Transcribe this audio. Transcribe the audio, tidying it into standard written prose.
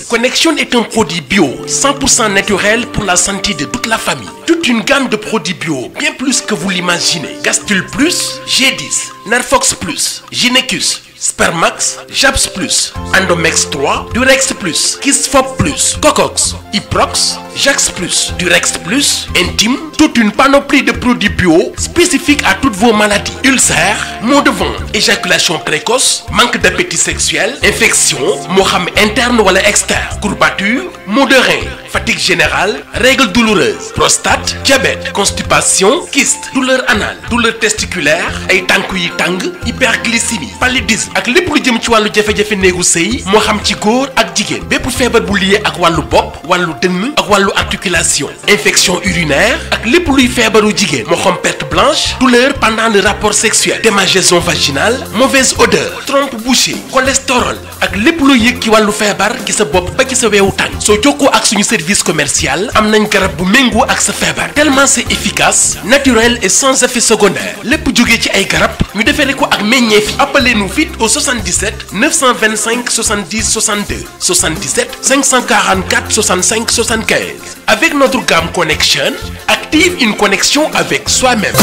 Connexion est un produit bio 100% naturel pour la santé de toute la famille. Toute une gamme de produits bio, bien plus que vous l'imaginez. Gastul Plus, G10, Nerfox Plus, Ginecus, Spermax, Japs Plus, Endomex 3, Durex Plus, Kissfop Plus, Cocox, Iprox, Jax Plus, Durex Plus, Intime, toute une panoplie de produits bio spécifiques à toutes vos maladies. Ulcères, maux de ventre, éjaculation précoce, manque d'appétit sexuel, infection, moo xam interne wala externe, courbature, maux de rein, fatigue générale, règles douloureuses, prostate, diabète, constipation, kyste, douleur anale, douleur testiculaire, ay tànk yi tàng, hyperglycémie, paludisme ak lépp lu jëm ci wàllu jafe-jafe néegu sëy moo xam ci góor ak jigéen bépp feebar bu lié ak wàllu bopp wàllu dënn ak wàllu articulation infection urinaire ak lépp luy feebaru jigéen moo xam perte blanche douleur pendant le rapport sexuel démangeaison vaginale mauvaise odeur trompe bouchée cholestérol ak lépp luy yëg ci wàllu feebar ci sa bopp ba ci sa weewu tànk soo jokkoo ak suñu service commercial am nañ garab bu méngoo ak sa feebar tellement c'est efficace naturel et sans effet secondaire lépp jógee ci ay garab ñu defee ko ak meññeef yi appelez-nous vite au 77 925 70 62 77 544 65 75 avec notre gamme Connexion active une connexion avec soi-même.